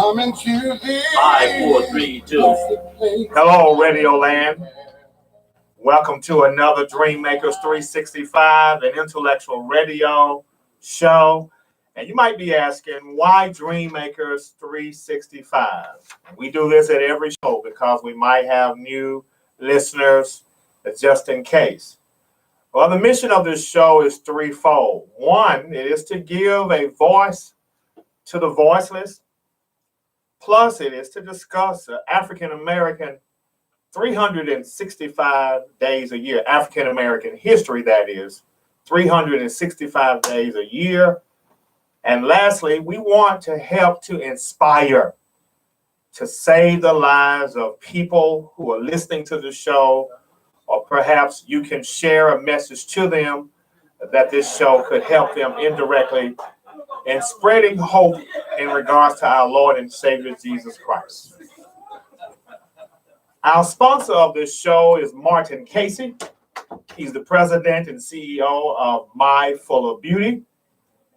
5, 4, 3, 2. Hello, Radio Land. Welcome to another Dream Makers 365, an intellectual radio show. And you might be asking, why Dream Makers 365? We do this at every show because we might have new listeners, just in case. Well, the mission of this show is threefold. One, it is to give a voice to the voiceless. Plus, it is to discuss African American 365 days a year, African American history, that is, 365 days a year. And lastly, we want to help to inspire, to save the lives of people who are listening to the show, or perhaps you can share a message to them that this show could help them indirectly in spreading hope in regards to our Lord and Savior Jesus Christ. Our sponsor of this show is Martin Casey. He's the president and CEO of My Full of Beauty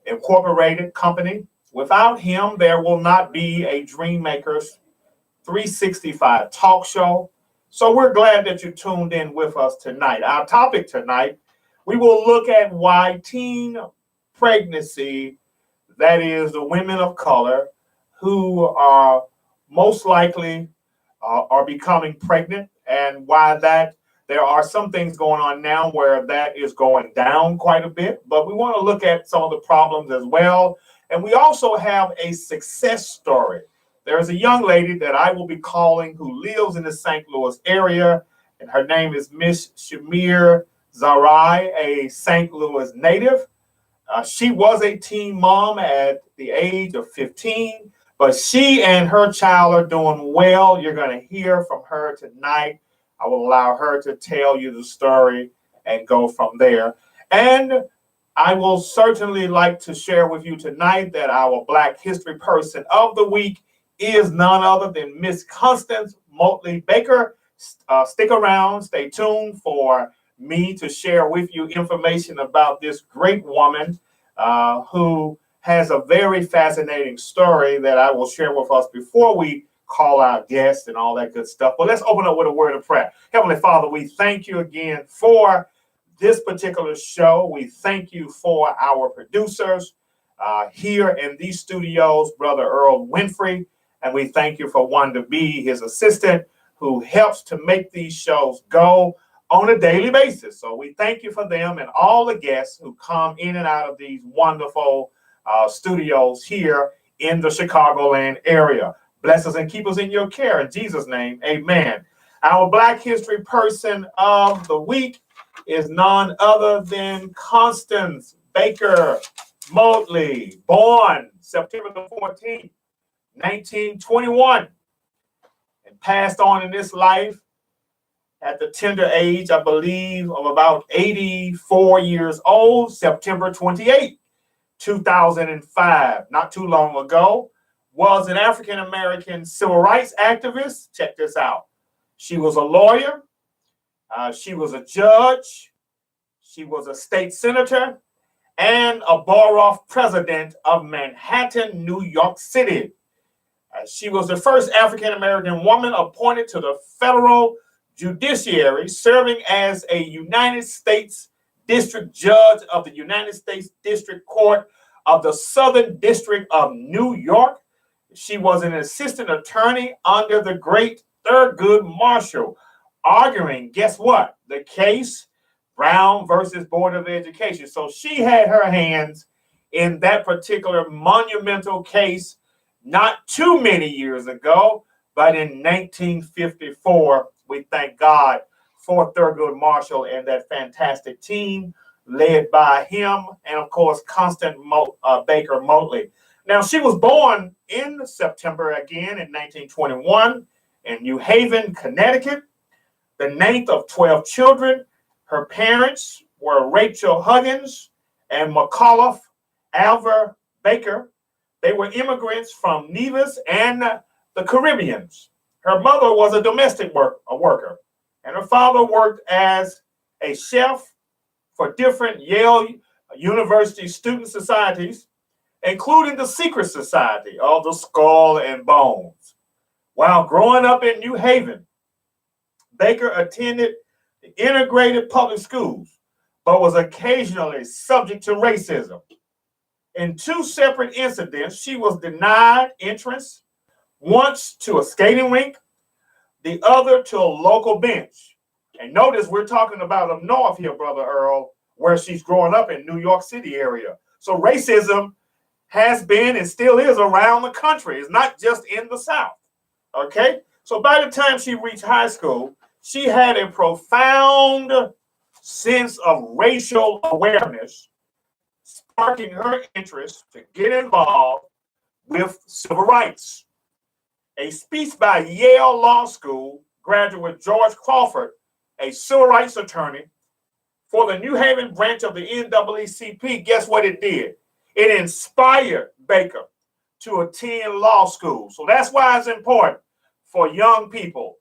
Incorporated company. Without him, there will not be a Dream Makers 365 talk show. So we're glad that you tuned in with us tonight. Our topic tonight, we will look at why teen pregnancy, that is the women of color who are most likely are becoming pregnant, and why that there are some things going on now where that is going down quite a bit. But we want to look at some of the problems as well. And we also have a success story. There's a young lady that I will be calling who lives in the St. Louis area, and her name is Miss Shamir Zarai, a St. Louis native. She was a teen mom at the age of 15, but she and her child are doing well. You're going to hear from her tonight. I will allow her to tell you the story and go from there. And I will certainly like to share with you tonight that our Black History Person of the Week is none other than Miss Constance Motley Baker. Stick around, stay tuned for me to share with you information about this great woman who has a very fascinating story that I will share with us before we call our guests and all that good stuff. But let's open up with a word of prayer. Heavenly Father, we thank you again for this particular show. We thank you for our producers here in these studios, Brother Earl Winfrey, and we thank you for one to be his assistant who helps to make these shows go on a daily basis. So we thank you for them and all the guests who come in and out of these wonderful studios here in the Chicagoland area. Bless us and keep us in your care. In Jesus' name, amen. Our Black History Person of the Week is none other than Constance Baker Motley, born September the 14th, 1921, and passed on in this life at the tender age, I believe, of about 84 years old, September 28th, 2005, not too long ago. Was an African-American civil rights activist. Check this out. She was a lawyer. She was a judge. She was a state senator and a borough president of Manhattan, New York City. She was the first African-American woman appointed to the federal judiciary, serving as a United States District Judge of the United States District Court of the Southern District of New York. She was an assistant attorney under the great Thurgood Marshall, arguing, guess what? The case Brown versus Board of Education. So she had her hands in that particular monumental case not too many years ago, but in 1954, we thank God for Thurgood Marshall and that fantastic team led by him and, of course, Constance Baker Motley. Now, she was born in September again in 1921 in New Haven, Connecticut, the 9th of 12 children. Her parents were Rachel Huggins and McAuliffe Alver Baker. They were immigrants from Nevis and the Caribbeans. Her mother was a domestic worker, and her father worked as a chef for different Yale University student societies. including the secret society of the Skull and Bones. While growing up in New Haven, Baker attended the integrated public schools, but was occasionally subject to racism. In two separate incidents, she was denied entrance, once to a skating rink, the other to a local bench. And notice we're talking about up north here, Brother Earl, where she's growing up in New York City area. So racism has been and still is around the country. It's not just in the South. Okay? So by the time she reached high school, she had a profound sense of racial awareness, sparking her interest to get involved with civil rights. A speech by Yale Law School graduate George Crawford, a civil rights attorney for the New Haven branch of the NAACP, guess what it did? It inspired Baker to attend law school. So that's why it's important for young people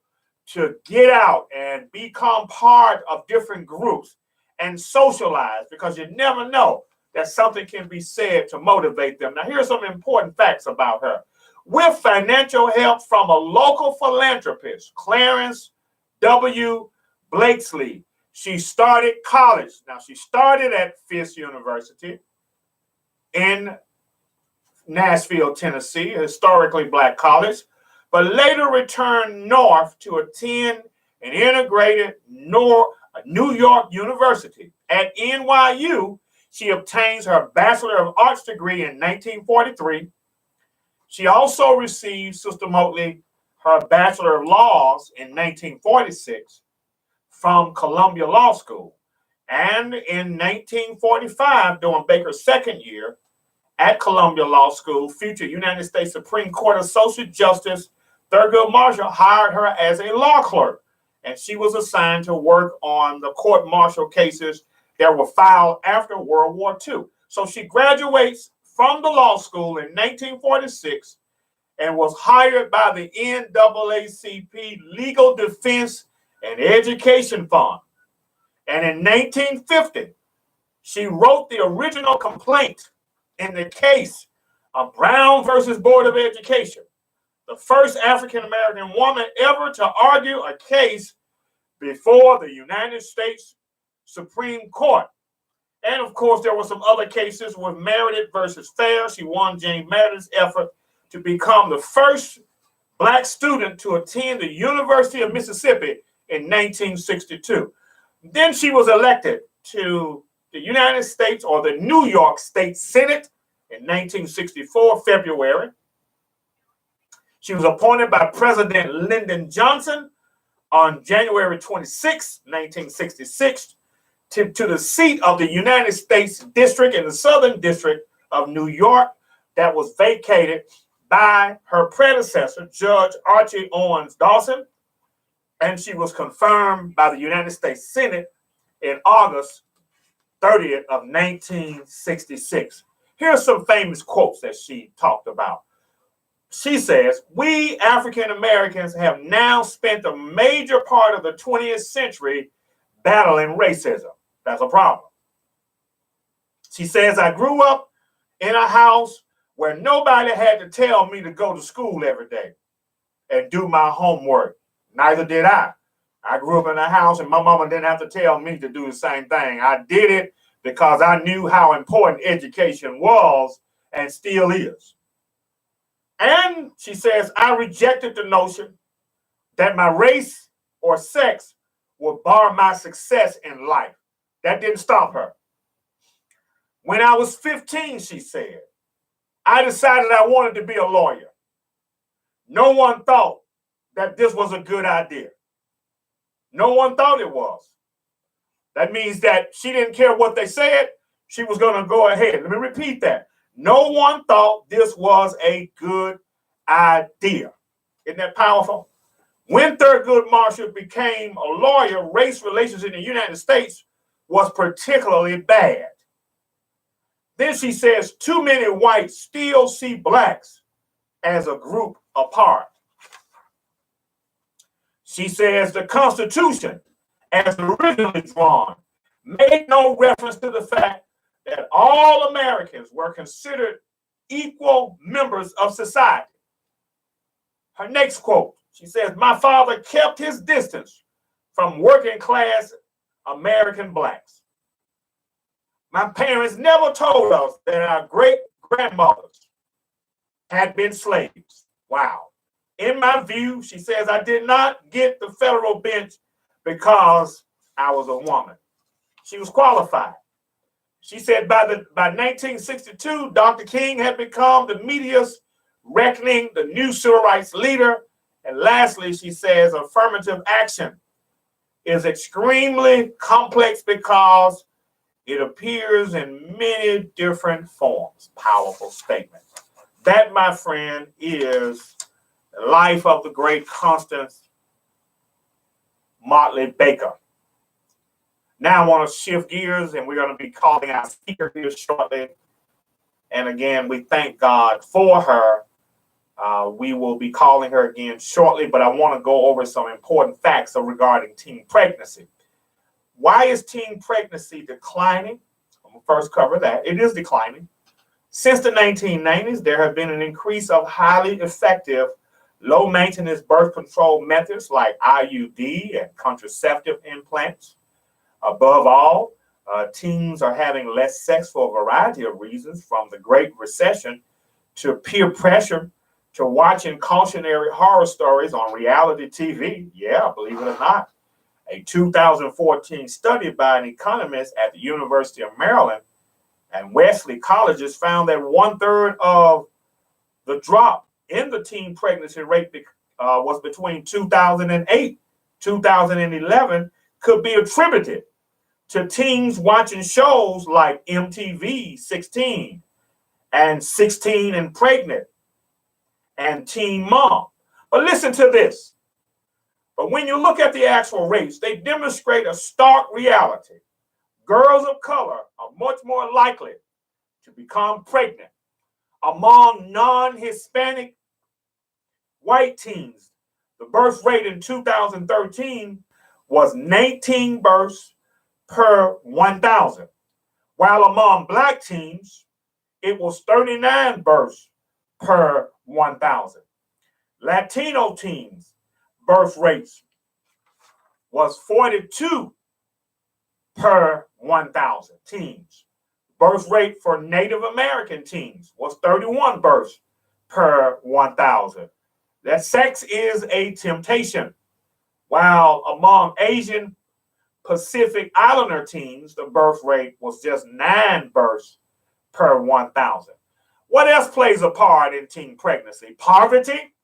to get out and become part of different groups and socialize, because you never know that something can be said to motivate them. Now, here's some important facts about her. With financial help from a local philanthropist, Clarence W. Blakesley, she started college. Now, she started at Fisk University in Nashville, Tennessee, a historically black college, but later returned north to attend an integrated New York University. At NYU, she obtains her Bachelor of Arts degree in 1943. She also received, Sister Motley, her Bachelor of Laws in 1946 from Columbia Law School. And in 1945, during Baker's second year at Columbia Law School, future United States Supreme Court Associate Justice Thurgood Marshall hired her as a law clerk, and she was assigned to work on the court-martial cases that were filed after World War II. So she graduates from the law school in 1946 and was hired by the NAACP Legal Defense and Education Fund. And in 1950, she wrote the original complaint in the case of Brown versus Board of Education, the first African-American woman ever to argue a case before the United States Supreme Court. And of course, there were some other cases with Meredith versus Fair. She won Jane Meredith's effort to become the first black student to attend the University of Mississippi in 1962. Then she was elected to the United States, or the New York State Senate, in 1964, February. She was appointed by President Lyndon Johnson on January 26, 1966, to the seat of the United States District in the Southern District of New York that was vacated by her predecessor, Judge Archie Owens Dawson, and she was confirmed by the United States Senate in August 30th of 1966. Here are some famous quotes that she talked about. She says, "We African Americans have now spent a major part of the 20th century battling racism." That's a problem. She says, "I grew up in a house where nobody had to tell me to go to school every day and do my homework. Neither did I. I grew up in a house and my mama didn't have to tell me to do the same thing. I did it because I knew how important education was and still is." And she says, "I rejected the notion that my race or sex would bar my success in life." That didn't stop her. "When I was 15, she said, I decided I wanted to be a lawyer. No one thought that this was a good idea. No one thought it was." That means that she didn't care what they said. She was going to go ahead. Let me repeat that. No one thought this was a good idea. Isn't that powerful? When Thurgood Marshall became a lawyer, race relations in the United States was particularly bad. Then she says, "Too many whites still see blacks as a group apart." She says, "The Constitution, as originally drawn, made no reference to the fact that all Americans were considered equal members of society. Her next quote, she says, "My father kept his distance from working class American blacks. My parents never told us that our great grandmothers had been slaves." Wow. "In my view," she says, "I did not get the federal bench because I was a woman." She was qualified. She said by 1962, Dr. King had become the media's reckoning, the new civil rights leader. And lastly, she says affirmative action is extremely complex because it appears in many different forms. Powerful statement. That, my friend, is the life of the great Constance Motley Baker. Now I want to shift gears, and we're going to be calling our speaker here shortly. And again, we thank God for her. We will be calling her again shortly, but I want to go over some important facts regarding teen pregnancy. Why is teen pregnancy declining? I'm going to first cover that. It is declining. Since the 1990s, there have been an increase of highly effective, low-maintenance birth control methods like IUD and contraceptive implants. Above all, teens are having less sex for a variety of reasons, from the Great Recession to peer pressure to watching cautionary horror stories on reality TV. Yeah, believe it or not. A 2014 study by an economist at the University of Maryland and Wesley colleges found that 1/3 of the drop in the teen pregnancy rate was between 2008, 2011 could be attributed to teens watching shows like MTV 16 and 16 and Pregnant and Teen Mom. But listen to this. But when you look at the actual rates, they demonstrate a stark reality. Girls of color are much more likely to become pregnant. Among non-Hispanic white teens, the birth rate in 2013 was 19 births per 1,000, while among black teens, it was 39 births per 1,000. Latino teens' birth rates was 42 per 1,000 teens. Birth rate for Native American teens was 31 births per 1,000. That sex is a temptation. While among Asian Pacific Islander teens, the birth rate was just 9 births per 1,000. What else plays a part in teen pregnancy? Poverty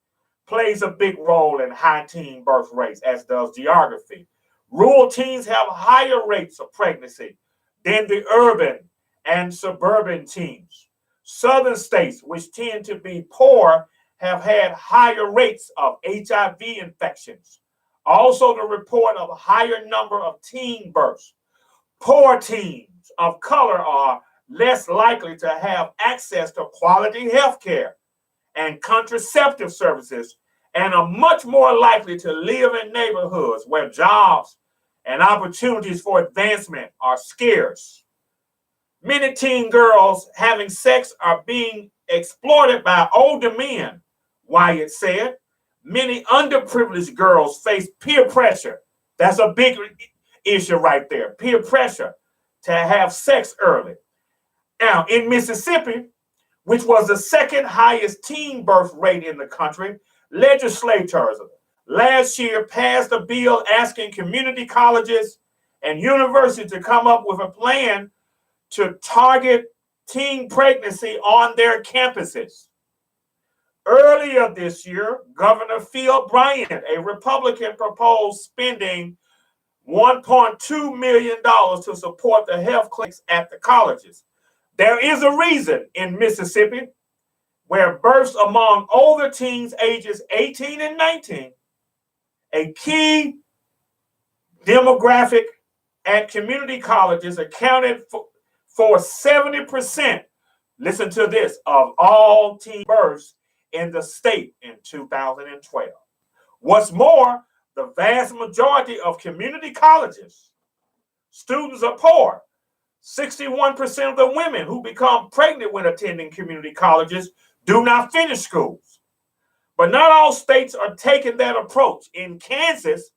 plays a big role in high teen birth rates, as does geography. Rural teens have higher rates of pregnancy than the urban and suburban teens. Southern states, which tend to be poor, have had higher rates of HIV infections. Also, the report of a higher number of teen births. Poor teens of color are less likely to have access to quality health care and contraceptive services, and are much more likely to live in neighborhoods where jobs and opportunities for advancement are scarce. Many teen girls having sex are being exploited by older men, Wyatt said. Many underprivileged girls face peer pressure. That's a big issue right there. Peer pressure to have sex early. Now, in Mississippi, which was the second highest teen birth rate in the country, legislators last year passed a bill asking community colleges and universities to come up with a plan to target teen pregnancy on their campuses. Earlier this year, Governor Phil Bryant, a Republican, proposed spending $1.2 million to support the health clinics at the colleges. There is a reason in Mississippi where births among older teens ages 18 and 19, a key demographic at community colleges, accounted for 70%, listen to this, of all teen births in the state in 2012. What's more, the vast majority of community colleges, students are poor. 61% of the women who become pregnant when attending community colleges do not finish schools. But not all states are taking that approach. In Kansas,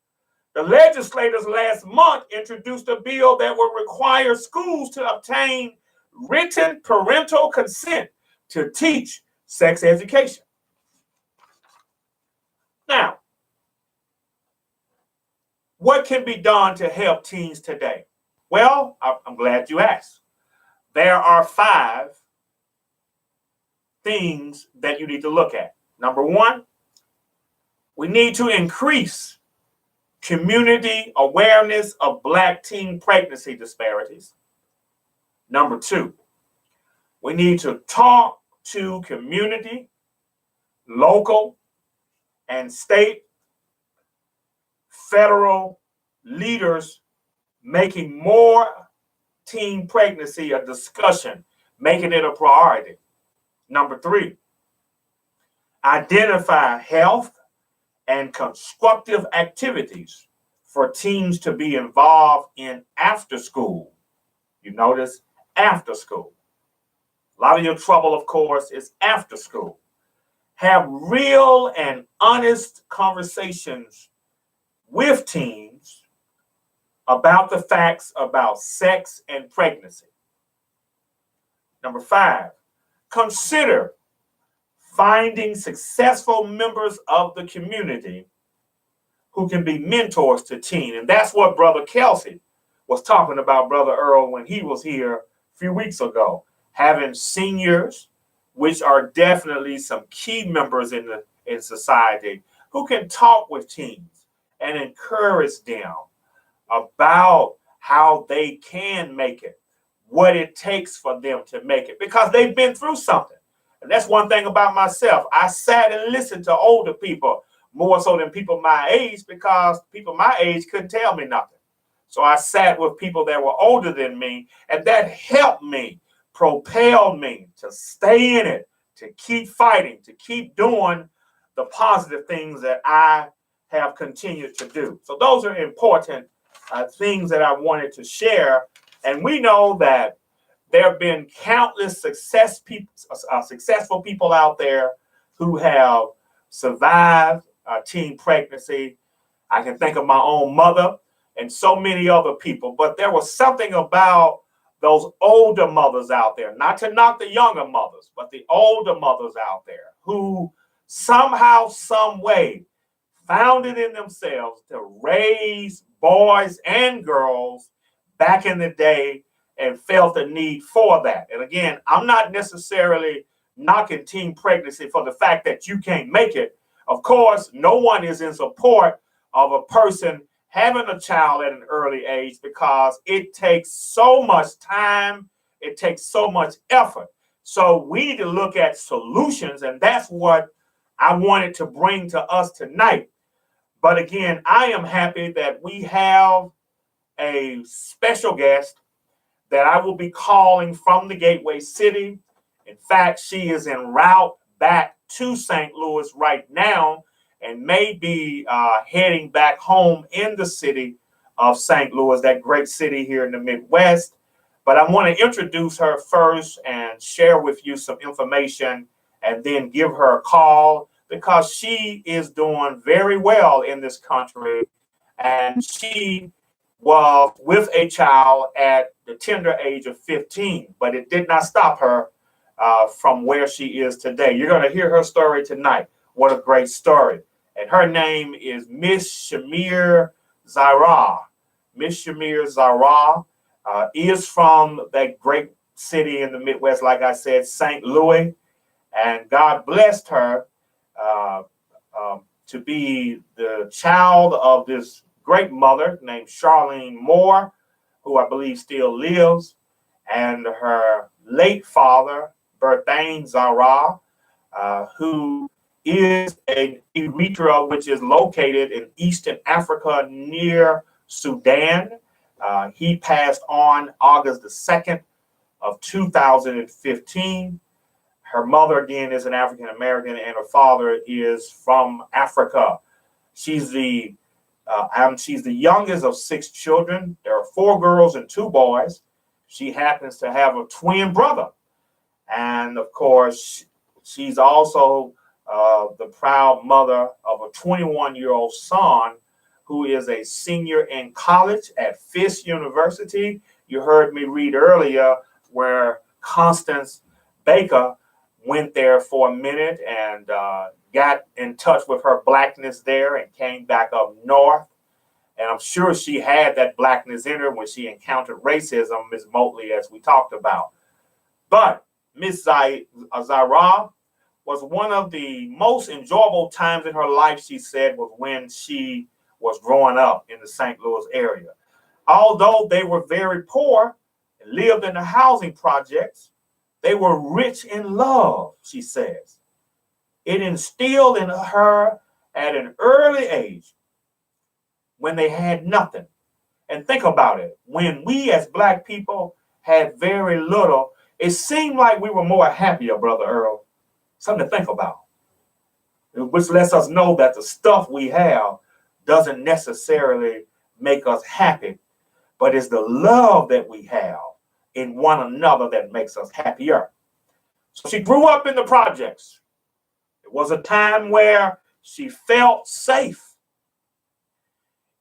the legislators last month introduced a bill that will require schools to obtain written parental consent to teach sex education. Now, what can be done to help teens today? Well, I'm glad you asked. There are 5 things that you need to look at. Number 1, we need to increase community awareness of Black teen pregnancy disparities. Number 2, we need to talk to community, local, and state, federal leaders making more teen pregnancy a discussion, making it a priority. Number 3, identify health and constructive activities for teens to be involved in after school. You notice after school. A lot of your trouble, of course, is after school. Have real and honest conversations with teens about the facts about sex and pregnancy. Number 5, consider finding successful members of the community who can be mentors to teen. And that's what Brother Kelsey was talking about, Brother Earl, when he was here a few weeks ago. Having seniors, which are definitely some key members in society, who can talk with teens and encourage them about how they can make it, what it takes for them to make it, because they've been through something. And that's one thing about myself. I sat and listened to older people more so than people my age, because people my age couldn't tell me nothing. So I sat with people that were older than me, and that helped me, propelled me to stay in it, to keep fighting, to keep doing the positive things that I have continued to do. So those are important things that I wanted to share. And we know that there have been countless successful people out there who have survived teen pregnancy. I can think of my own mother and so many other people. But there was something about those older mothers out there, not to knock the younger mothers, but the older mothers out there who somehow, some way found it in themselves to raise boys and girls back in the day and felt the need for that. And again, I'm not necessarily knocking teen pregnancy for the fact that you can't make it. Of course, no one is in support of a person having a child at an early age, because it takes so much time, it takes so much effort. So we need to look at solutions, and that's what I wanted to bring to us tonight. But again, I am happy that we have a special guest that I will be calling from the Gateway City. In fact, she is en route back to St. Louis right now and may be heading back home in the city of St. Louis, that great city here in the Midwest. But I want to introduce her first and share with you some information, and then give her a call, because she is doing very well in this country. And she was with a child at the tender age of 15, but it did not stop her from where she is today. You're going to hear her story tonight. What a great story. And her name is Miss Shamir Zahra. Miss Shamir Zahra is from that great city in the Midwest, like I said, St. Louis. And God blessed her to be the child of this great mother named Charlene Moore, who I believe still lives, and her late father, Berthane Zahra, who is in Eritrea, which is located in Eastern Africa near Sudan. He passed on August the 2nd of 2015. Her mother, again, is an African-American, and her father is from Africa. She's the youngest of 6 children. There are 4 girls and 2 boys. She happens to have a twin brother. And of course, she's also the proud mother of a 21-year-old son who is a senior in college at Fisk University. You heard me read earlier where Constance Baker went there for a minute and got in touch with her blackness there and came back up north. And I'm sure she had that blackness in her when she encountered racism, Ms. Motley, as we talked about. But Ms. Zahra was one of the most enjoyable times in her life, she said, was when she was growing up in the St. Louis area. Although they were very poor and lived in the housing projects, they were rich in love, she says. It instilled in her at an early age when they had nothing. And think about it. When we as Black people had very little, it seemed like we were more happier, Brother Earl. Something to think about. Which lets us know that the stuff we have doesn't necessarily make us happy, but it's the love that we have in one another that makes us happier. So she grew up in the projects. It was a time where she felt safe.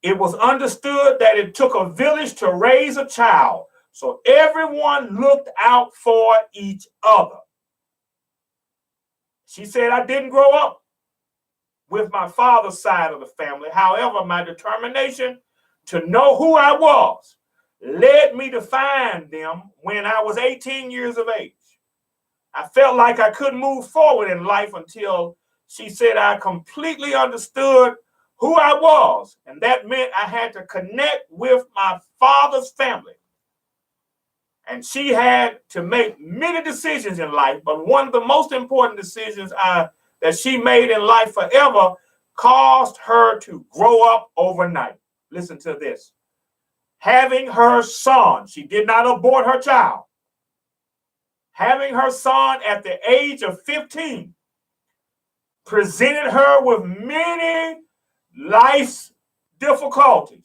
It was understood that it took a village to raise a child, so everyone looked out for each other. She said, I didn't grow up with my father's side of the family. However, my determination to know who I was led me to find them when I was 18 years of age. I felt like I couldn't move forward in life until, she said, I completely understood who I was. And that meant I had to connect with my father's family. And she had to make many decisions in life, but one of the most important decisions that she made in life forever caused her to grow up overnight. Listen to this. Having her son, she did not abort her child. Having her son at the age of 15 presented her with many life's difficulties.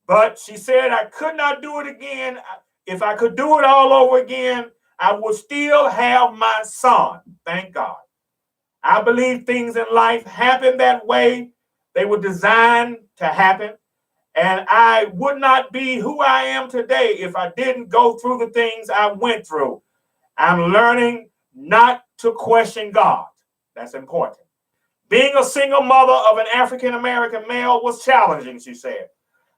But she said, I could not do it again. If I could do it all over again, I would still have my son. Thank God. I believe things in life happen that way. They were designed to happen. And I would not be who I am today if I didn't go through the things I went through. I'm learning not to question God. That's important. Being a single mother of an African-American male was challenging, she said.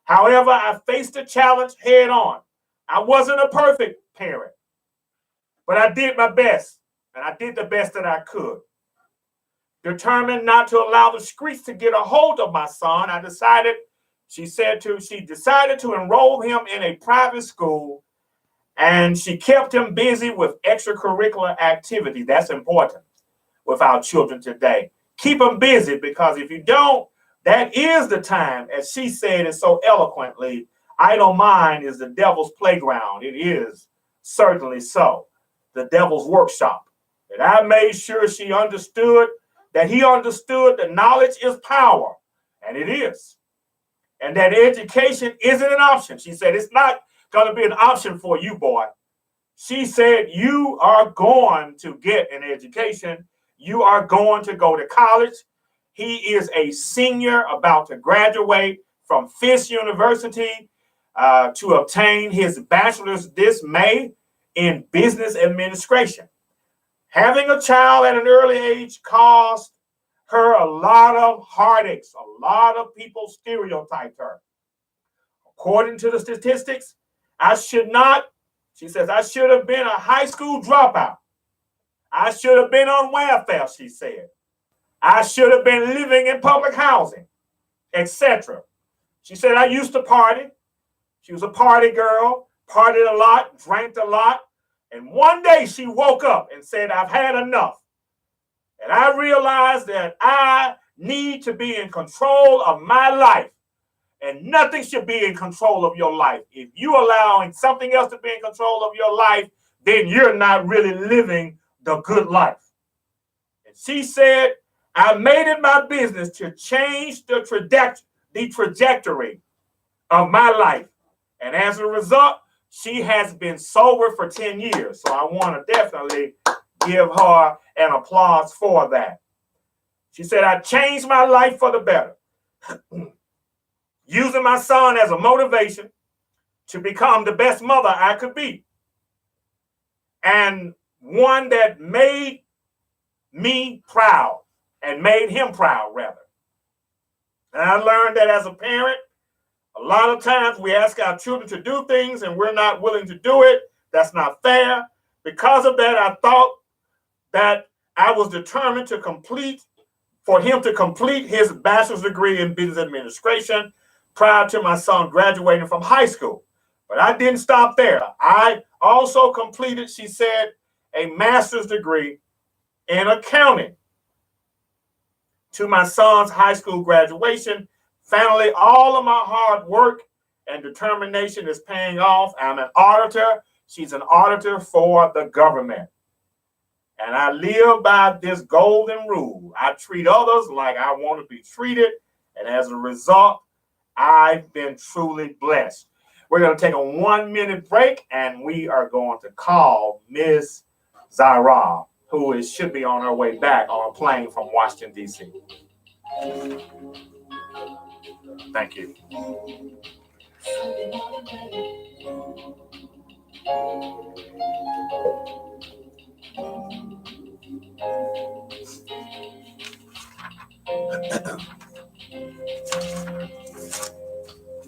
However, I faced the challenge head on. I wasn't a perfect parent, but I did my best, and I did the best that I could. Determined not to allow the streets to get a hold of my son, she decided to enroll him in a private school, and she kept him busy with extracurricular activity. That's important with our children today. Keep them busy, because if you don't, that is the time, as she said it so eloquently, idle mind is the devil's playground. It is certainly so, the devil's workshop. And I made sure she understood that he understood that knowledge is power, and it is. And that education isn't an option. She said, it's not going to be an option for you, boy. She said, you are going to get an education. You are going to go to college. He is a senior about to graduate from Fisk University to obtain his bachelor's this May in business administration. Having a child at an early age caused her a lot of heartaches. A lot of people stereotyped her. According to the statistics, she says, I should have been a high school dropout. I should have been on welfare, she said. I should have been living in public housing, etc. She said, I used to party. She was a party girl, partied a lot, drank a lot. And one day she woke up and said, I've had enough. And I realized that I need to be in control of my life. And nothing should be in control of your life. If you're allowing something else to be in control of your life, then you're not really living the good life. And she said, I made it my business to change the trajectory of my life. And as a result, she has been sober for 10 years. So I want to definitely give her an applause for that. She said, I changed my life for the better, using my son as a motivation to become the best mother I could be, and one that made me proud and made him proud, rather. And I learned that as a parent, a lot of times we ask our children to do things and we're not willing to do it. That's not fair. Because of that, I thought that I was determined for him to complete his bachelor's degree in business administration prior to my son graduating from high school. But I didn't stop there. I also completed, she said, a master's degree in accounting to my son's high school graduation. Finally, all of my hard work and determination is paying off. I'm an auditor. She's an auditor for the government. And I live by this golden rule. I treat others like I want to be treated. And as a result, I've been truly blessed. We're going to take a 1-minute break, and we are going to call Ms. Zara, who should be on her way back on a plane from Washington, D.C. Thank you.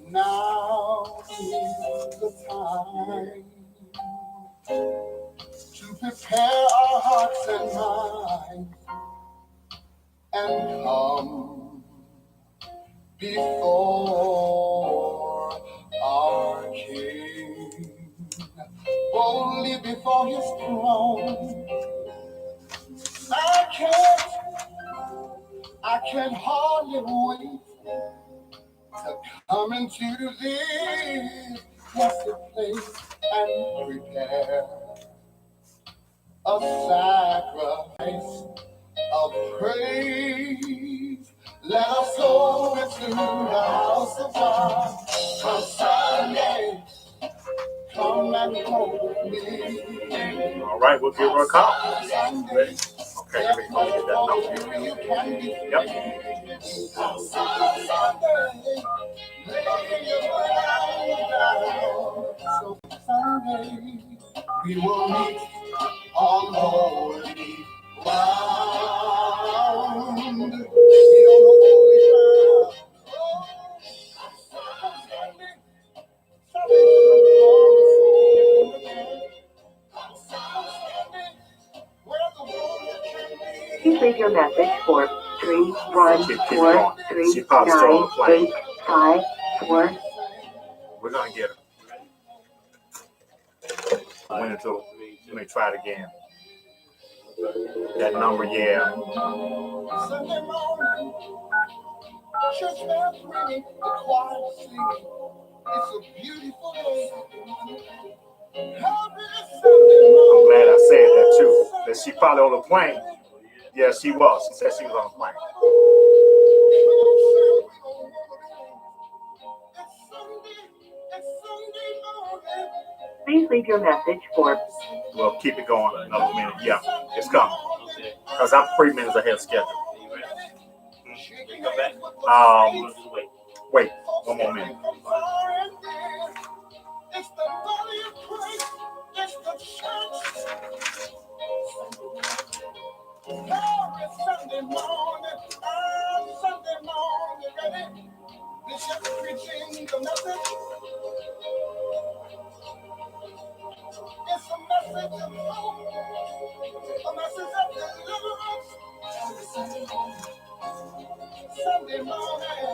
Now is the time to prepare our hearts and minds and come before our King, boldly before his throne. I can't hardly wait to come into this blessed place and prepare a sacrifice of praise. Let us go into the house of God on Sunday. Come and hold me. All right, we'll give her a call. Sunday. Okay, let me get that number. Yep. So Sunday we will meet on holy ground. We on holy ground. Please leave your message for 314398554. We're going to get her. Let me try it again. That number, yeah. Sunday morning, church bells ringing, the choir singing. It's a beautiful day. I'm glad I said that too. That she probably on the plane. Yeah, she was. She said she was on the plane. Please leave your message for. We'll keep it going another minute. Yeah, it's coming. Because I'm 3 minutes ahead of schedule. Wait, one more minute. It's the body of Christ. It's the church. It's Sunday morning. Sunday morning, ready? Bishop preaching the message. It's a message of hope. A message of deliverance. Sunday morning.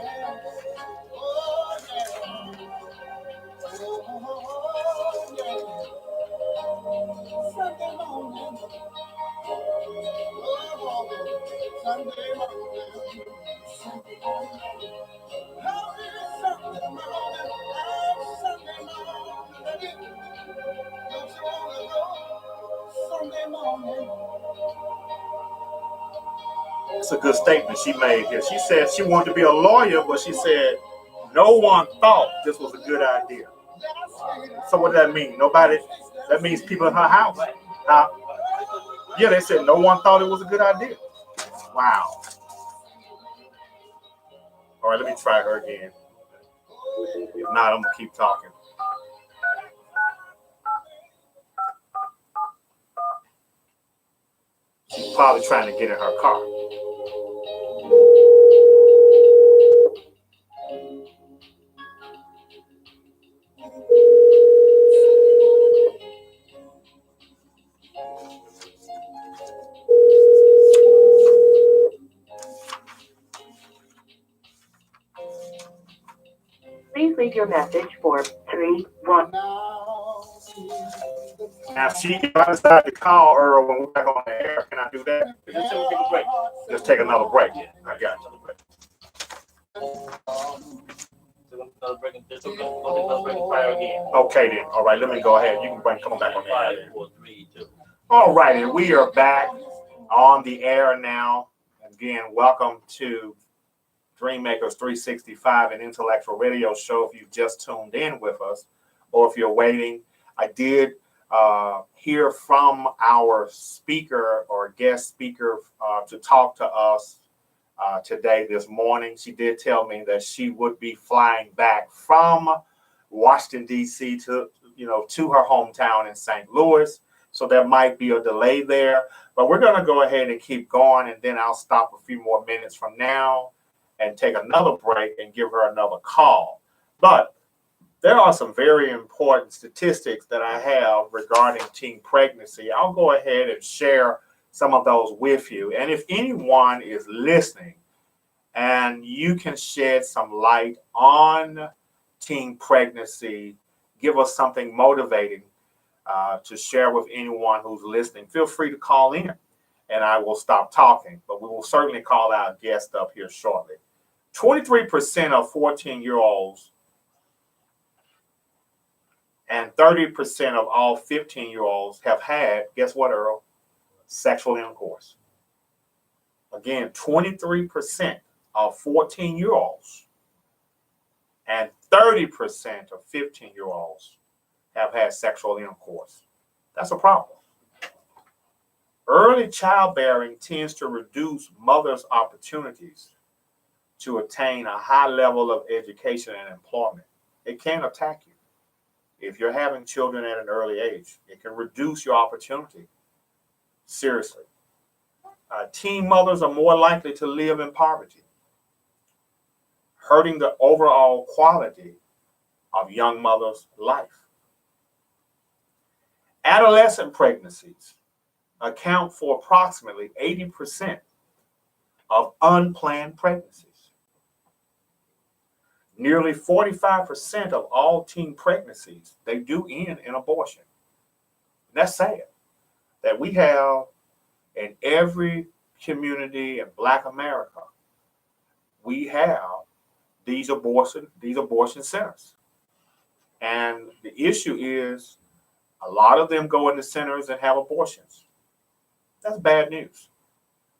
Oh, yeah. Sunday morning. Sunday morning. How is Sunday morning? Sunday morning. Don't you wanna go? Sunday morning. It's a good statement she made here. She said she wanted to be a lawyer, but she said no one thought this was a good idea. So what does that mean? Nobody. That means people in her house. Yeah, they said no one thought it was a good idea. Wow. All right, let me try her again. If not, I'm gonna keep talking. She's probably trying to get in her car. Please leave your message for 31. Now, if she decides to call Earl when we're back on the air, can I do that? Just take a break. Just take another break. Yeah, I got you. Okay then. All right, let me go ahead. You can come back on the air. All right, and we are back on the air now. Again, welcome to Dreammakers 365, an intellectual radio show. If you've just tuned in with us, or if you're waiting, I did hear from our speaker or guest speaker to talk to us today, this morning. She did tell me that she would be flying back from Washington, D.C. to her hometown in St. Louis. So there might be a delay there, but we're going to go ahead and keep going, and then I'll stop a few more minutes from now and take another break and give her another call. But there are some very important statistics that I have regarding teen pregnancy. I'll go ahead and share some of those with you. And if anyone is listening and you can shed some light on teen pregnancy, give us something motivating to share with anyone who's listening, feel free to call in and I will stop talking. But we will certainly call our guest up here shortly. 23% of 14-year-olds and 30% of all 15-year-olds have had, guess what, Earl? Sexual intercourse. Again, 23% of 14-year-olds and 30% of 15-year-olds have had sexual intercourse. That's a problem. Early childbearing tends to reduce mothers' opportunities to attain a high level of education and employment. It can attack you. If you're having children at an early age, it can reduce your opportunity. Seriously. Teen mothers are more likely to live in poverty, hurting the overall quality of young mothers' life. Adolescent pregnancies account for approximately 80% of unplanned pregnancies. Nearly 45% of all teen pregnancies, they do end in abortion. And that's sad that we have in every community in Black America, we have these abortion centers. And the issue is a lot of them go into centers and have abortions. That's bad news.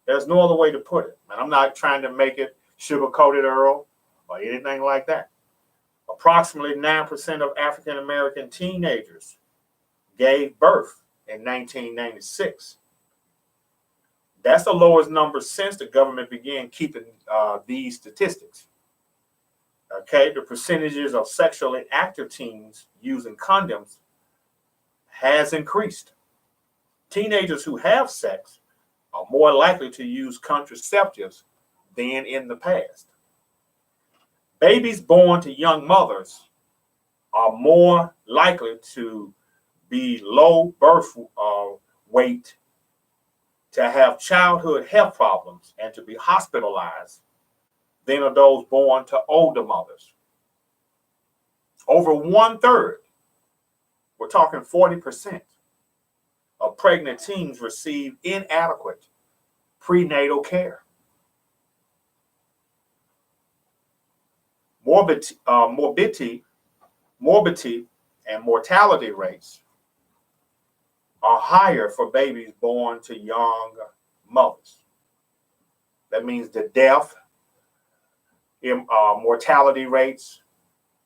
There's no other way to put it. And I'm not trying to make it sugar-coated, Earl, or anything like that. Approximately 9% of African American teenagers gave birth in 1996. That's the lowest number since the government began keeping these statistics. Okay, the percentages of sexually active teens using condoms has increased. Teenagers who have sex are more likely to use contraceptives than in the past. Babies born to young mothers are more likely to be low birth weight, to have childhood health problems, and to be hospitalized than are those born to older mothers. Over 1/3, we're talking 40%, of pregnant teens receive inadequate prenatal care. Morbidity and mortality rates are higher for babies born to young mothers. That means the death, mortality rates,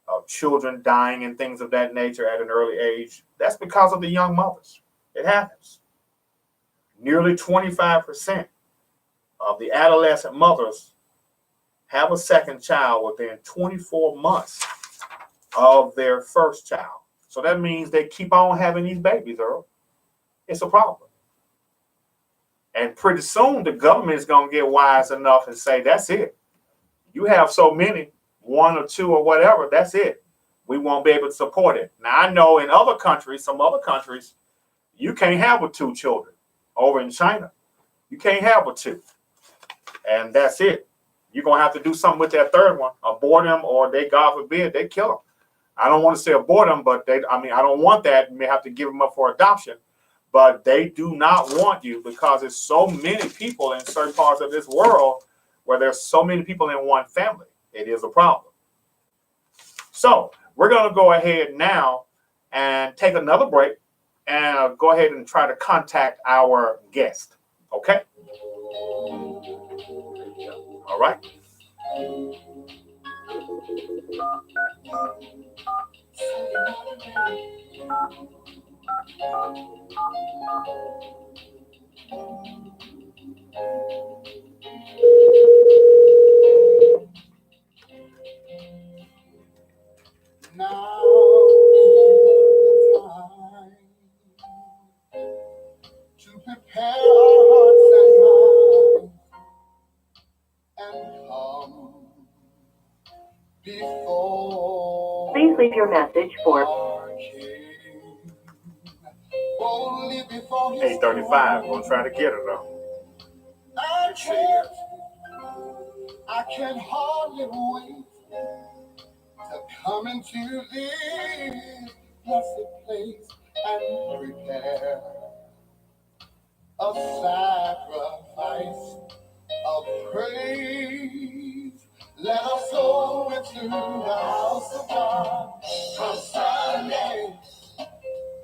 of children dying and things of that nature at an early age, that's because of the young mothers. It happens. Nearly 25% of the adolescent mothers have a second child within 24 months of their first child. So that means they keep on having these babies, Earl. It's a problem. And pretty soon the government is going to get wise enough and say, that's it. You have so many, one or two or whatever, that's it. We won't be able to support it. Now, I know in other countries, some other countries, you can't have with two children. Over in China, you can't have with two. And that's it. You're going to have to do something with that third one, abort them, or they, God forbid, they kill them. I don't want to say abort them, but I don't want that. You may have to give them up for adoption. But they do not want you because there's so many people in certain parts of this world where there's so many people in one family. It is a problem. So we're going to go ahead now and take another break and go ahead and try to contact our guest. Okay? All right. Now is the time to prepare our hearts and minds and come before. Please leave your message for our King. Boldly before his 8:35. We'll try to get her though. I can hardly wait to come into this blessed place and prepare a sacrifice of praise. Let us go into the house of God. Come Sunday,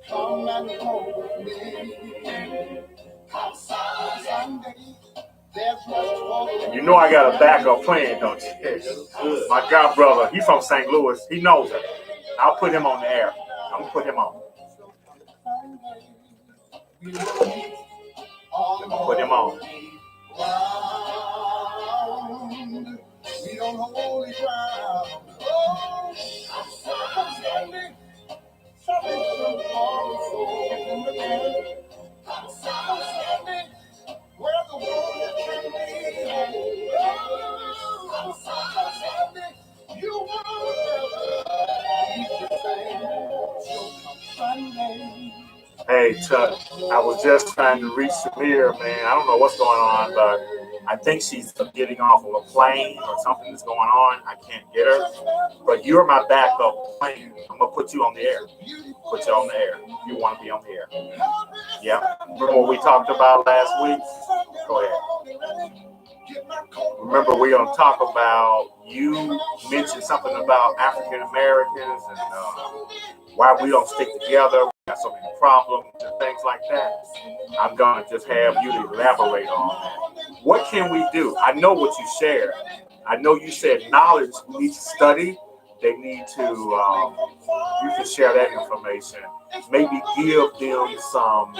come and go with me. Come Sunday, there's much more. You know I got a backup plan, don't you? My god brother, he's from St. Louis. He knows it. I'll put him on the air. I'm gonna put him on. Put him on. We don't hold it ground. Oh, something for the soul in the bed. Something where the wounded can be. Oh, something you won't ever be the same. So come Sunday. Hey, Tut, I was just trying to reach Samir, man. I don't know what's going on, but I think she's getting off of a plane or something is going on. I can't get her. But you're my backup plan. I'm going to put you on the air. Put you on the air if you want to be on the air. Yeah. Remember what we talked about last week? Go ahead. Remember, we're going to talk about, you mentioned something about African Americans and why we don't stick together. We got so many problems and things like that. I'm going to just have you to elaborate on that. What can we do? I know what you shared. I know you said knowledge. We need to study. They need to, you can share that information. Maybe give them some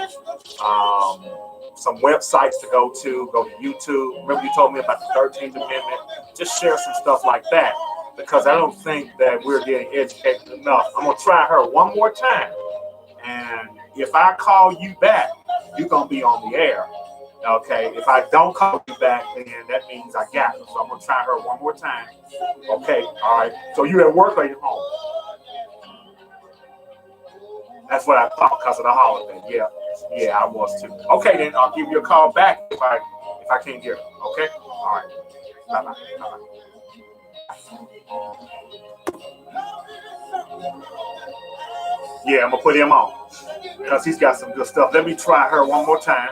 websites to go to YouTube. Remember you told me about the 13th Amendment? Just share some stuff like that, because I don't think that we're getting educated enough. I'm going to try her one more time. And if I call you back, you're going to be on the air. Okay, if I don't call you back, then that means I got her. So I'm going to try her one more time. Okay, all right. So you at work or you home? That's what I thought because of the holiday. Yeah, I was too. Okay, then I'll give you a call back if I can't get her. Okay? All right. Bye-bye. Yeah, I'm going to put him on because he's got some good stuff. Let me try her one more time.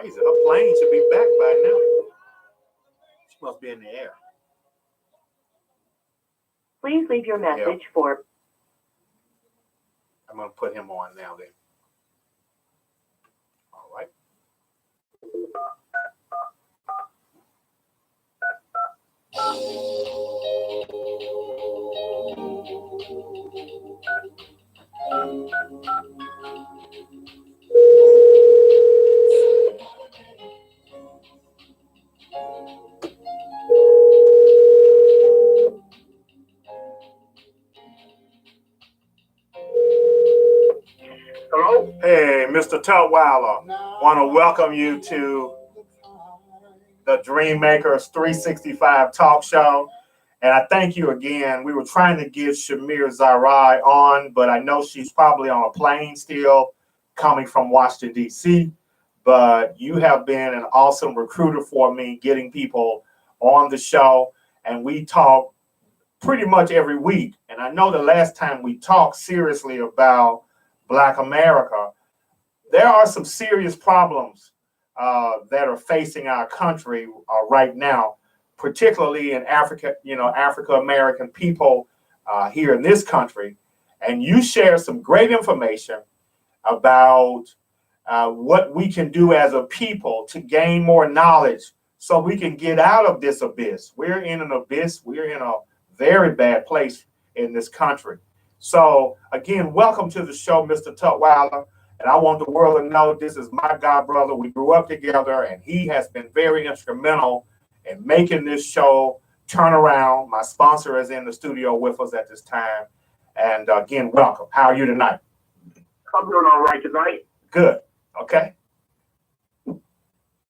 crazy. Her plane should be back by now. She must be in the air. Please leave your message for. I'm going to put him on now then. All right. Hello? Hey, Mr. Tutwiler. Want to welcome you to the Dream Makers 365 talk show. And I thank you again. We were trying to get Shamir Zarai on, but I know she's probably on a plane still coming from Washington, D.C. But you have been an awesome recruiter for me, getting people on the show. And we talk pretty much every week. And I know the last time we talked seriously about Black America, there are some serious problems that are facing our country right now, particularly in Africa, African American people here in this country. And you share some great information about what we can do as a people to gain more knowledge so we can get out of this abyss. We're in an abyss. We're in a very bad place in this country. So again, welcome to the show, Mr. Tutwiler. And I want the world to know this is my god brother. We grew up together, and he has been very instrumental in making this show turn around. My sponsor is in the studio with us at this time. And again, welcome. How are you tonight? I'm doing all right tonight. Good. Okay.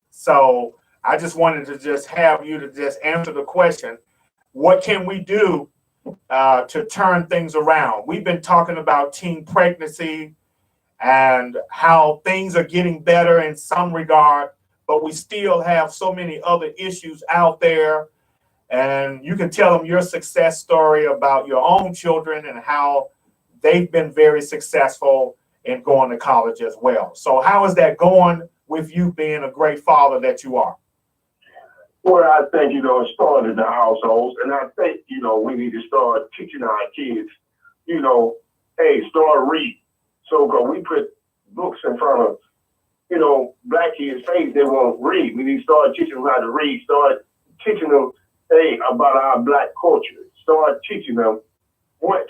So I just wanted to just have you to just answer the question, what can we do to turn things around? We've been talking about teen pregnancy and how things are getting better in some regard, but we still have so many other issues out there. And you can tell them your success story about your own children and how they've been very successful in going to college as well. So how is that going with you being a great father that you are? Well, I think, it started in the households, and I think, we need to start teaching our kids, hey, start reading. So, because we put books in front of, black kids' face, they won't read. We need to start teaching them how to read, start teaching them, hey, about our black culture, start teaching them what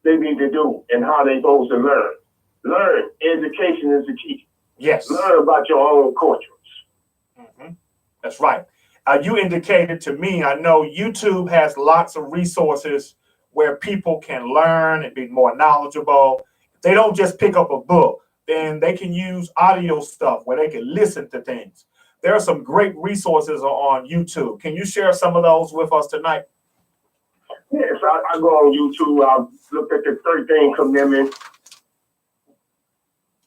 they need to do and how they're supposed to learn. Learn. Education is the key. Yes. Learn about your own cultures. Mm-hmm. That's right. You indicated to me, I know YouTube has lots of resources where people can learn and be more knowledgeable. They don't just pick up a book, then they can use audio stuff where they can listen to things. There are some great resources on YouTube. Can you share some of those with us tonight? Yes, I go on YouTube. I looked at the 13 Commandments.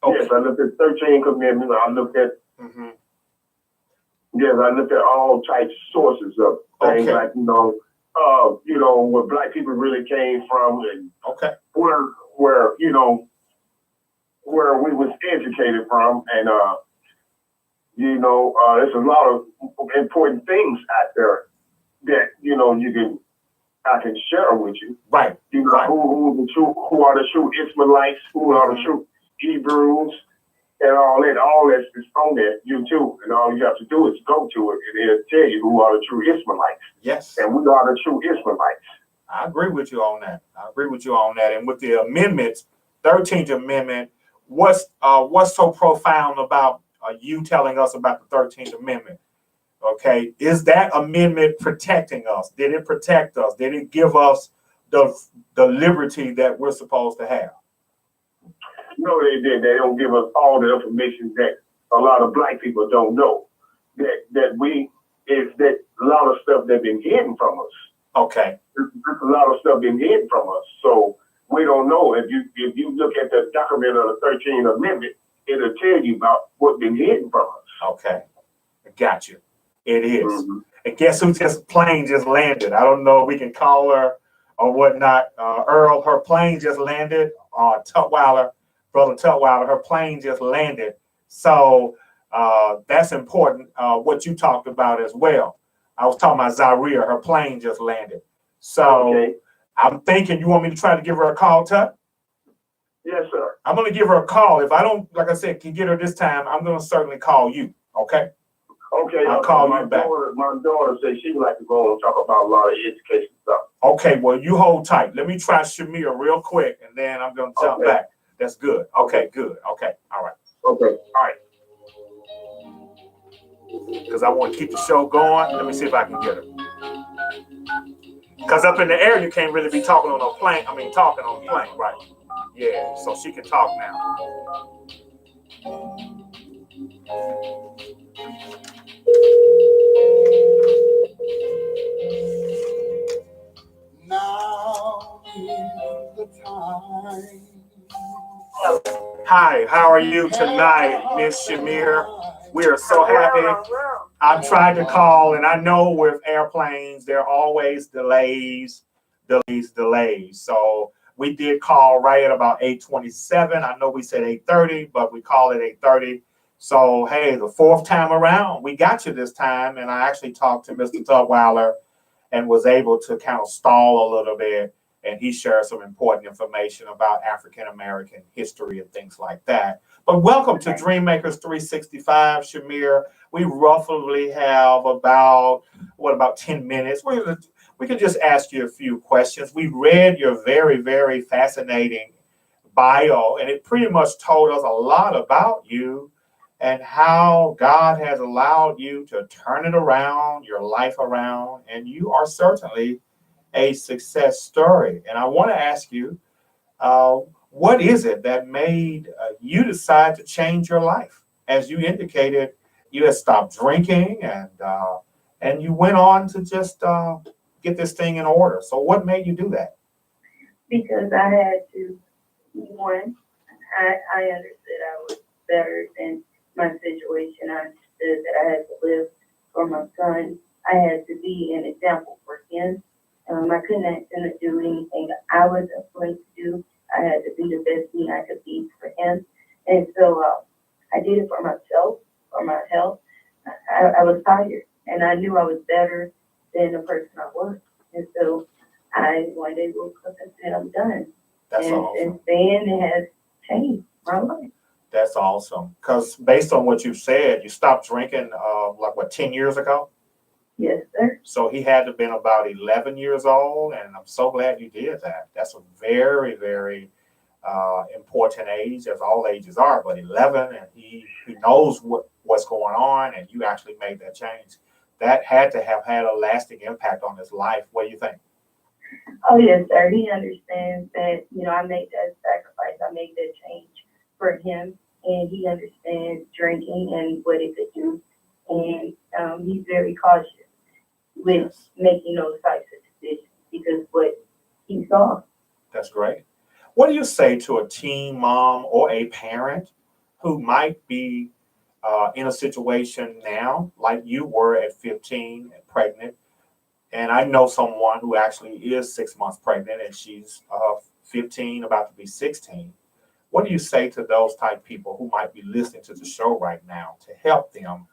Okay. Yes, I looked at 13 Commandments. I looked at Yes, I looked at all types of sources of things, like, where black people really came from, and where we was educated from, and there's a lot of important things out there that I can share with you. Right. Who are the true Israelites, who are the true Hebrews. And all that's on there, YouTube. And all you have to do is go to it, and it'll tell you who are the true Israelites. Yes. And we are the true Israelites. I agree with you on that. And with the amendments, 13th Amendment, what's so profound about you telling us about the 13th Amendment? Okay. Is that amendment protecting us? Did it protect us? Did it give us the liberty that we're supposed to have? No, they did. They don't give us all the information that a lot of black people don't know. That a lot of stuff that's been hidden from us. Okay. There's a lot of stuff been hidden from us. So we don't know. If you look at the document of the 13th Amendment, it'll tell you about what's been hidden from us. Okay. I got you. It is. Mm-hmm. And guess who plane just landed? I don't know if we can call her or whatnot. Earl, her plane just landed. Tutwiler. Brother Tutwiler, her plane just landed. So That's important. What you talked about as well. I was talking about Zaria. Her plane just landed. So Okay. I'm thinking you want me to try to give her a call, Tut? Yes, sir. I'm going to give her a call. If I don't, like I said, can get her this time, I'm going to certainly call you. Okay? Okay. I'll call you back. My daughter said she would like to go and talk about a lot of education stuff. Okay, well, you hold tight. Let me try Shamir real quick, and then I'm going to jump back. That's good. Okay, good. Okay, all right. Okay. All right. Because I want to keep the show going. Let me see if I can get her. Because up in the air, you can't really be talking on a plane. I mean, talking on a plane, right? Yeah, so she can talk now. Now is the time. Hi, how are you tonight, Miss Shamir? We are so happy. I tried to call, and I know with airplanes, there are always delays. So we did call right at about 8:27. I know we said 8:30, but we called at 8:30. So, hey, the fourth time around, we got you this time. And I actually talked to Mr. Tutwiler and was able to kind of stall a little bit. And he shared some important information about African-American history and things like that. But welcome to Dreammakers 365, Shamir. We roughly have about 10 minutes. We can just ask you a few questions. We read your very, very fascinating bio, and it pretty much told us a lot about you and how God has allowed you to turn it around, your life around, and you are certainly a success story. And I want to ask you, what is it that made you decide to change your life? As you indicated, you had stopped drinking and you went on to just get this thing in order. So what made you do that? Because I had to, one, I understood I was better than my situation. I understood that I had to live for my son. I had to be an example for him. I couldn't do anything I wasn't going to do. I had to be the best me I could be for him. And so I did it for myself, for my health. I was tired, and I knew I was better than the person I was. And so I one day woke up and said, I'm done. That's awesome. And then it has changed my life. That's awesome. Because based on what you said, you stopped drinking 10 years ago? Yes, sir. So he had to have been about 11 years old, and I'm so glad you did that. That's a very, very important age, as all ages are, but 11, and he knows what's going on, and you actually made that change. That had to have had a lasting impact on his life. What do you think? Oh, yes, sir. He understands that, I made that sacrifice. I made that change for him, and he understands drinking and what it could do. And he's very cautious with making those types of decisions because what he saw. That's great. What do you say to a teen mom or a parent who might be in a situation now like you were at 15 and pregnant? And I know someone who actually is 6 months pregnant, and she's 15, about to be 16. What do you say to those type people who might be listening to the show right now to help them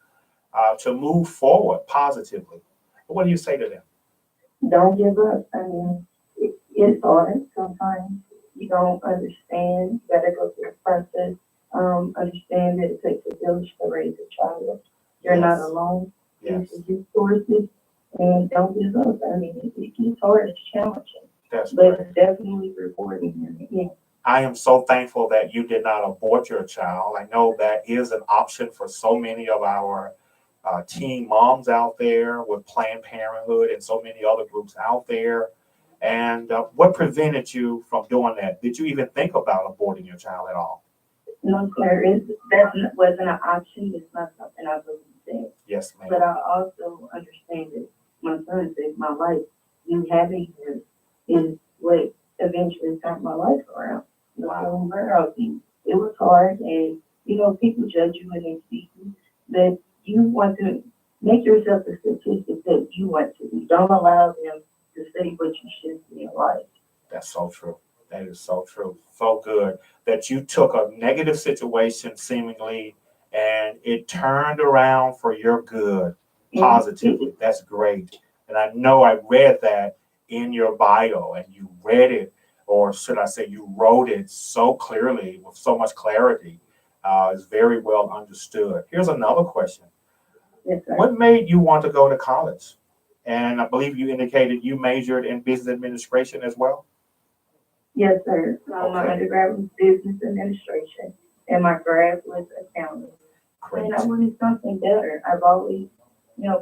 to move forward positively? What do you say to them? Don't give up. I mean, it's hard sometimes. You don't understand. You gotta go through the process. Understand that it takes a village to raise a child. You're not alone. Yes. Use resources and don't give up. I mean, it's hard. It's challenging. That's but great. It's definitely rewarding. Yeah. I am so thankful that you did not abort your child. I know that is an option for so many of our teen moms out there with Planned Parenthood and so many other groups out there. And what prevented you from doing that? Did you even think about aborting your child at all? No, sir. That wasn't an option. It's not something I believe in. Yes, ma'am. But I also understand that my son saved my life. You having him is what eventually turned my life around. Wow. It was hard, and people judge you when they see you, but you want to make yourself the statistic that you want to be. Don't allow them to say what you should be in life. That's so true. That is so true. So good that you took a negative situation seemingly and it turned around for your good positively. That's great. And I know I read that in your bio, and you read it, or should I say you wrote it so clearly with so much clarity. It's very well understood. Here's another question. Yes, sir. What made you want to go to college? And I believe you indicated you majored in business administration as well. Yes, sir. My Okay. undergrad was business administration, and my grad was accounting. Great. And I wanted something better. I've always,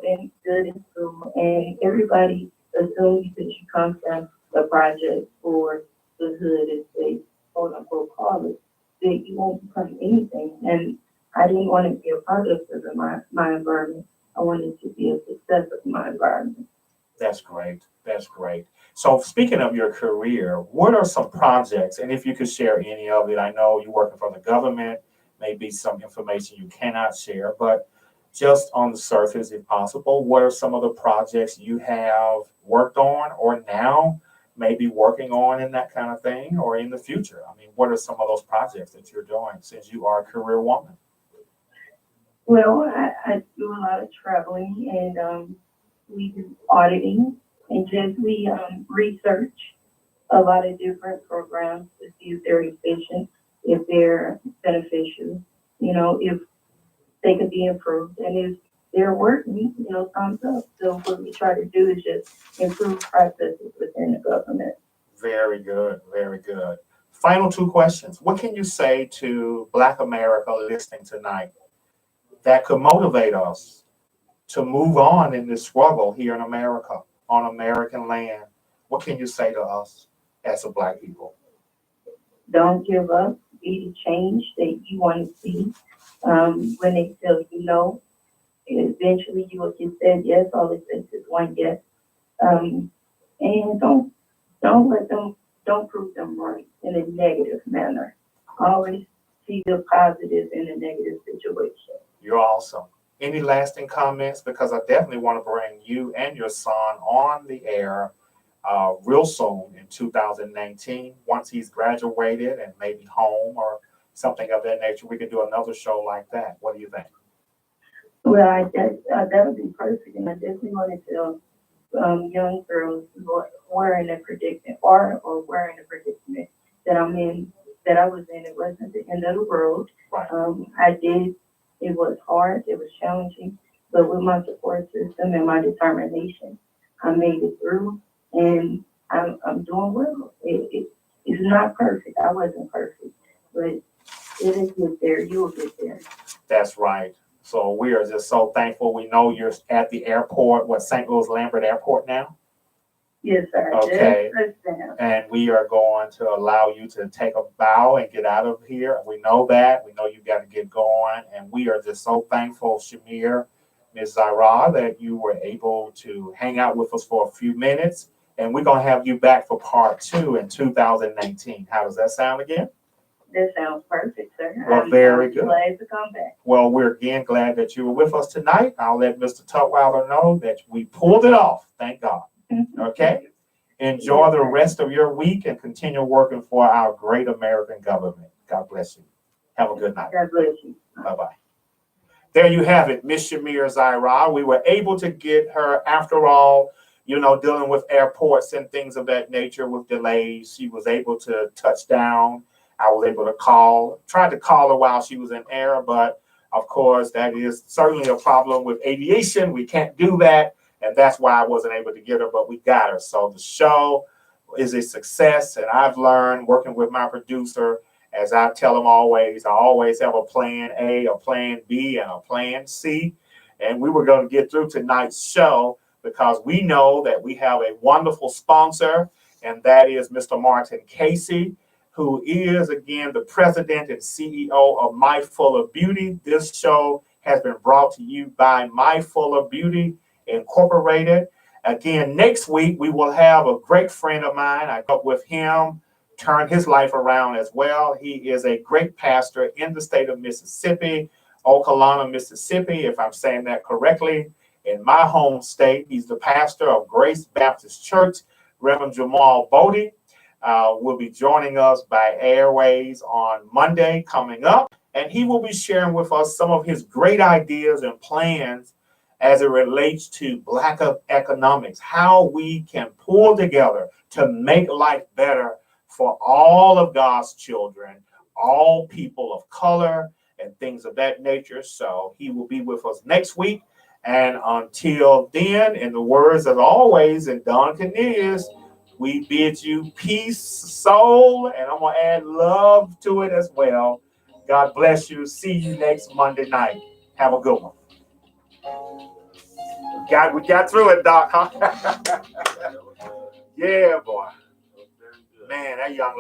been good in school, and everybody assumes because you come from the project or the hood, as they quote unquote call it, that you won't become anything. And I didn't want to be a product of my environment. I wanted to be a success of my environment. That's great. That's great. So speaking of your career, what are some projects, and if you could share any of it, I know you're working for the government, maybe some information you cannot share, but just on the surface, if possible, what are some of the projects you have worked on or now maybe working on and that kind of thing, or in the future? I mean, what are some of those projects that you're doing since you are a career woman? Well, I do a lot of traveling, and we do auditing, and just we research a lot of different programs to see if they're efficient, if they're beneficial, if they could be improved, and if they're working, thumbs up. So what we try to do is just improve processes within the government. Very good. Very good. Final two questions. What can you say to Black America listening tonight that could motivate us to move on in this struggle here in America, on American land? What can you say to us as a Black people? Don't give up. Be the change that you want to see. When they tell you no, eventually you will get said yes. All it takes is one yes. And don't prove them right in a negative manner. Always see the positive in a negative situation. You're awesome. Any lasting comments? Because I definitely want to bring you and your son on the air real soon in 2019. Once he's graduated and maybe home or something of that nature, we can do another show like that. What do you think? Well, that would be perfect. And I definitely want to tell young girls who are in a predicament or were in a predicament that I'm in, that I was in. It wasn't the end of the world. Right. It was hard, it was challenging, but with my support system and my determination, I made it through, and I'm doing well. It's not perfect. I wasn't perfect, but it'll get there. You will get there. That's right. So we are just so thankful. We know you're at the airport, St. Louis Lambert Airport now? Yes, sir. Okay. Just touchdown. And we are going to allow you to take a bow and get out of here. We know that. We know you got to get going. And we are just so thankful, Shamir, Ms. Zaira, that you were able to hang out with us for a few minutes. And we're going to have you back for part 2 in 2019. How does that sound again? That sounds perfect, sir. Well, very good. Glad to come back. Well, we're again glad that you were with us tonight. I'll let Mr. Tutwiler know that we pulled it off. Thank God. Okay? Enjoy the rest of your week and continue working for our great American government. God bless you. Have a good night. God bless you. Bye-bye. There you have it, Miss Shamir Zaira. We were able to get her, after all, dealing with airports and things of that nature with delays. She was able to touch down. I was able to tried to call her while she was in air, but of course, that is certainly a problem with aviation. We can't do that. And that's why I wasn't able to get her, but we got her. So the show is a success. And I've learned working with my producer, as I tell them always, I always have a plan A, a plan B, and a plan C. And we were going to get through tonight's show because we know that we have a wonderful sponsor, and that is Mr. Martin Casey, who is, again, the president and CEO of My Fuller Beauty. This show has been brought to you by My Fuller Beauty Incorporated. Again, next week, we will have a great friend of mine. I helped with him turn his life around as well. He is a great pastor in the state of Mississippi, Okalana, Mississippi, if I'm saying that correctly. In my home state, he's the pastor of Grace Baptist Church, Reverend Jamal Bodie. Will be joining us by airways on Monday coming up. and he will be sharing with us some of his great ideas and plans as it relates to Black economics, how we can pull together to make life better for all of God's children, all people of color, and things of that nature. So he will be with us next week. And until then, in the words as always, and Don Cornelius, we bid you peace, soul, and I'm going to add love to it as well. God bless you. See you next Monday night. Have a good one. We got through it, Doc, huh? Yeah, boy. Man, that young